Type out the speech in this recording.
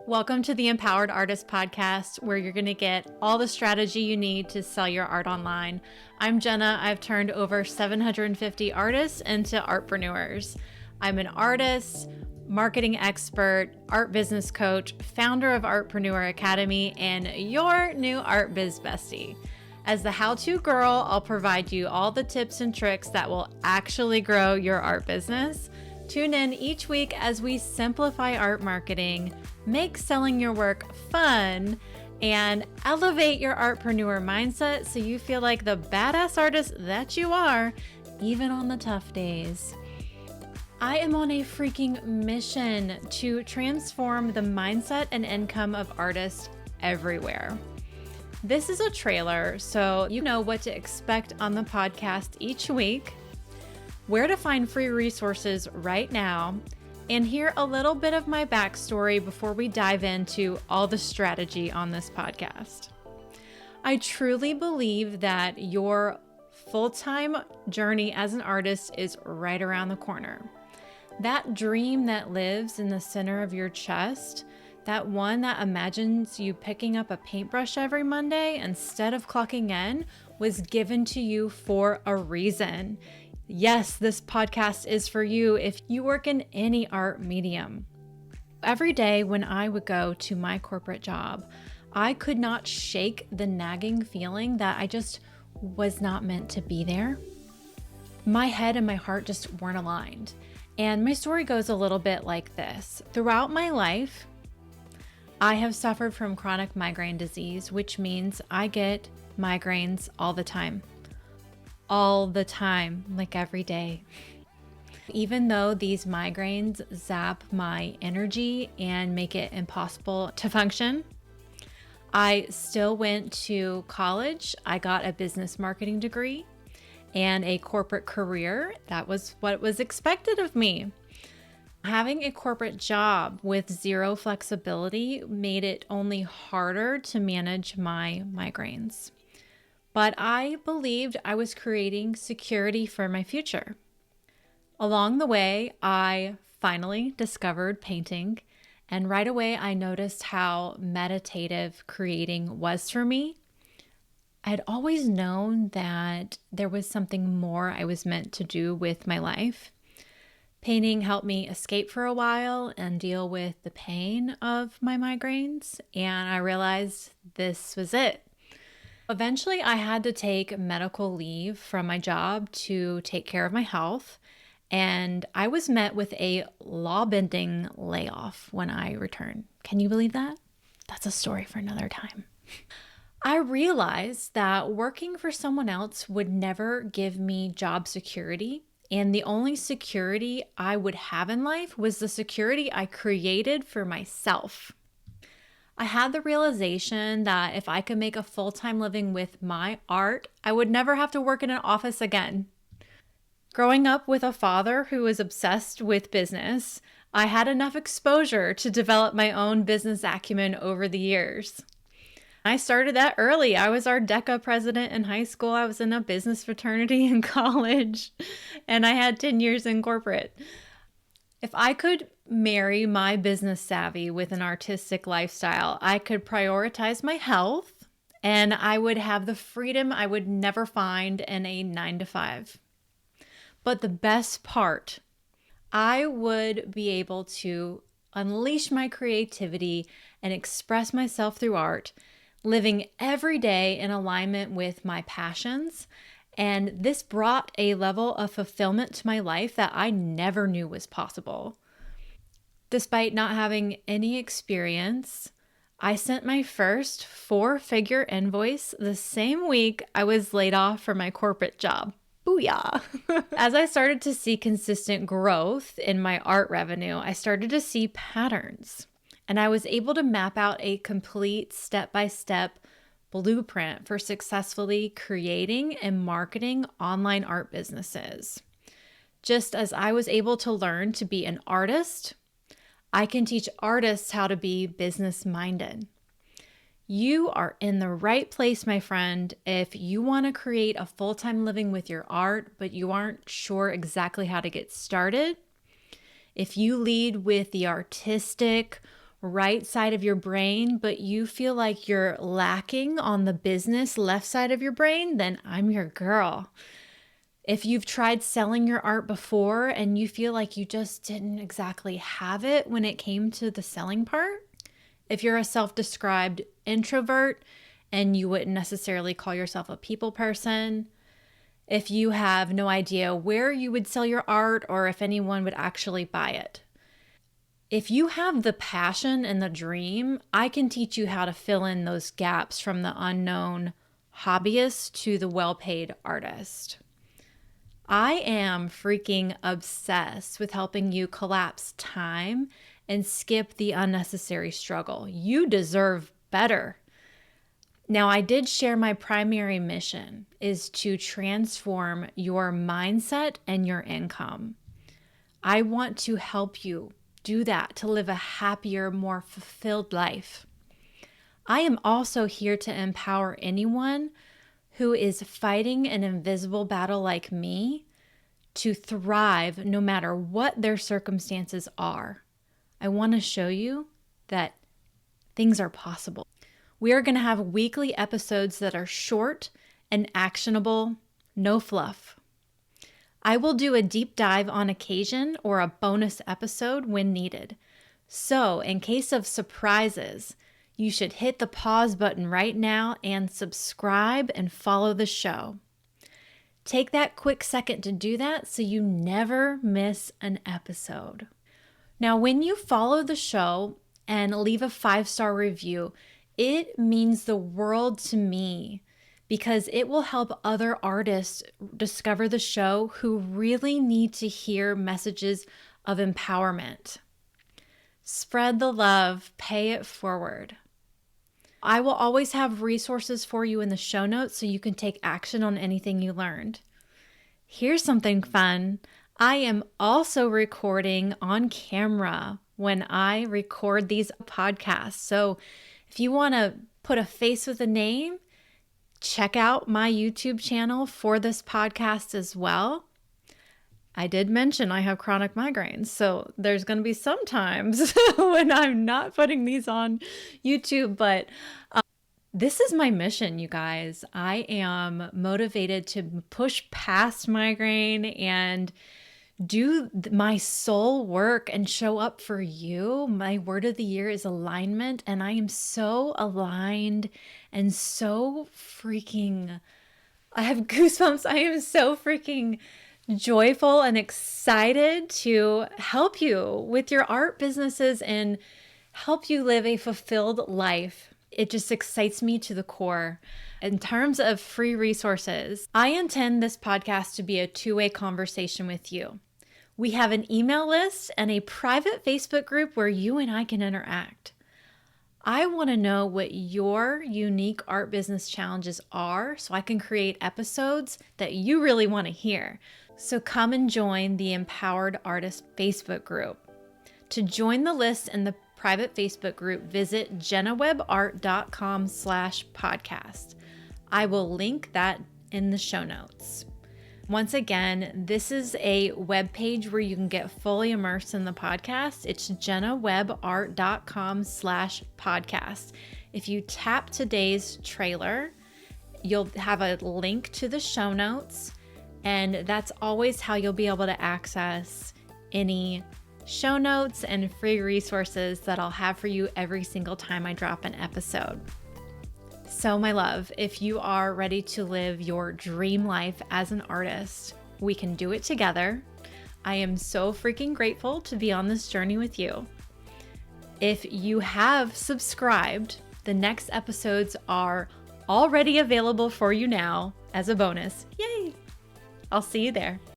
Welcome to the Empowered Artist Podcast, where you're going to get all the strategy you need to sell your art online. I'm Jenna. I've turned over 750 artists into artpreneurs. I'm an artist, marketing expert, art business coach, founder of Artpreneur Academy, and your new art biz bestie. As the how-to girl, I'll provide you all the tips and tricks that will actually grow your art business. Tune in each week as we simplify art marketing, make selling your work fun, and elevate your artpreneur mindset so you feel like the badass artist that you are, even on the tough days. I am on a freaking mission to transform the mindset and income of artists everywhere. This is a trailer, so you know what to expect on the podcast each week, where to find free resources right now, and hear a little bit of my backstory before we dive into all the strategy on this podcast. I truly believe that your full-time journey as an artist is right around the corner. That dream that lives in the center of your chest, that one that imagines you picking up a paintbrush every Monday instead of clocking in, was given to you for a reason. Yes, this podcast is for you if you work in any art medium. Every day when I would go to my corporate job, I could not shake the nagging feeling that I just was not meant to be there. My head and my heart just weren't aligned. And my story goes a little bit like this. Throughout my life, I have suffered from chronic migraine disease, which means I get migraines all the time. All the time, like every day. Even though these migraines zap my energy and make it impossible to function, I still went to college. I got a business marketing degree and a corporate career. That was what was expected of me. Having a corporate job with zero flexibility made it only harder to manage my migraines. But I believed I was creating security for my future. Along the way, I finally discovered painting, and right away I noticed how meditative creating was for me. I had always known that there was something more I was meant to do with my life. Painting helped me escape for a while and deal with the pain of my migraines, and I realized this was it. Eventually, I had to take medical leave from my job to take care of my health, and I was met with a law-bending layoff when I returned. Can you believe that? That's a story for another time. I realized that working for someone else would never give me job security, and the only security I would have in life was the security I created for myself. I had the realization that if I could make a full-time living with my art, I would never have to work in an office again. Growing up with a father who was obsessed with business, I had enough exposure to develop my own business acumen over the years. I started that early. I was our DECA president in high school. I was in a business fraternity in college, and I had 10 years in corporate. If I could marry my business savvy with an artistic lifestyle, I could prioritize my health, and I would have the freedom I would never find in a 9-to-5. But the best part, I would be able to unleash my creativity and express myself through art, living every day in alignment with my passions. And this brought a level of fulfillment to my life that I never knew was possible. Despite not having any experience, I sent my first 4-figure invoice the same week I was laid off from my corporate job. Booyah! As I started to see consistent growth in my art revenue, I started to see patterns, and I was able to map out a complete step-by-step blueprint for successfully creating and marketing online art businesses. Just as I was able to learn to be an artist, I can teach artists how to be business-minded. You are in the right place, my friend, if you want to create a full-time living with your art, but you aren't sure exactly how to get started. If you lead with the artistic, right side of your brain, but you feel like you're lacking on the business left side of your brain, then I'm your girl. If you've tried selling your art before and you feel like you just didn't exactly have it when it came to the selling part, if you're a self-described introvert and you wouldn't necessarily call yourself a people person, if you have no idea where you would sell your art or if anyone would actually buy it, if you have the passion and the dream, I can teach you how to fill in those gaps from the unknown hobbyist to the well-paid artist. I am freaking obsessed with helping you collapse time and skip the unnecessary struggle. You deserve better. Now, I did share my primary mission is to transform your mindset and your income. I want to help you do that to live a happier, more fulfilled life. I am also here to empower anyone who is fighting an invisible battle like me to thrive no matter what their circumstances are. I want to show you that things are possible. We are going to have weekly episodes that are short and actionable, no fluff. I will do a deep dive on occasion or a bonus episode when needed. So, in case of surprises, you should hit the pause button right now and subscribe and follow the show. Take that quick second to do that so you never miss an episode. Now, when you follow the show and leave a 5-star review, it means the world to me because it will help other artists discover the show who really need to hear messages of empowerment. Spread the love, pay it forward. I will always have resources for you in the show notes so you can take action on anything you learned. Here's something fun. I am also recording on camera when I record these podcasts. So if you want to put a face with a name, check out my YouTube channel for this podcast as well. I did mention I have chronic migraines, so there's going to be some times when I'm not putting these on YouTube, but this is my mission, you guys. I am motivated to push past migraine and do my soul work and show up for you. My word of the year is alignment, and I am so aligned and so freaking, I have goosebumps. I am so freaking joyful and excited to help you with your art businesses and help you live a fulfilled life. It just excites me to the core. In terms of free resources, I intend this podcast to be a two-way conversation with you. We have an email list and a private Facebook group where you and I can interact. I want to know what your unique art business challenges are so I can create episodes that you really want to hear. So come and join the Empowered Artist Facebook group. To join the list and the private Facebook group, visit jennawebbart.com/podcast. I will link that in the show notes. Once again, this is a web page where you can get fully immersed in the podcast. It's jennawebbart.com/podcast. If you tap today's trailer, you'll have a link to the show notes, and that's always how you'll be able to access any show notes and free resources that I'll have for you every single time I drop an episode. So my love, if you are ready to live your dream life as an artist, we can do it together. I am so freaking grateful to be on this journey with you. If you have subscribed, the next episodes are already available for you now as a bonus. Yay! I'll see you there.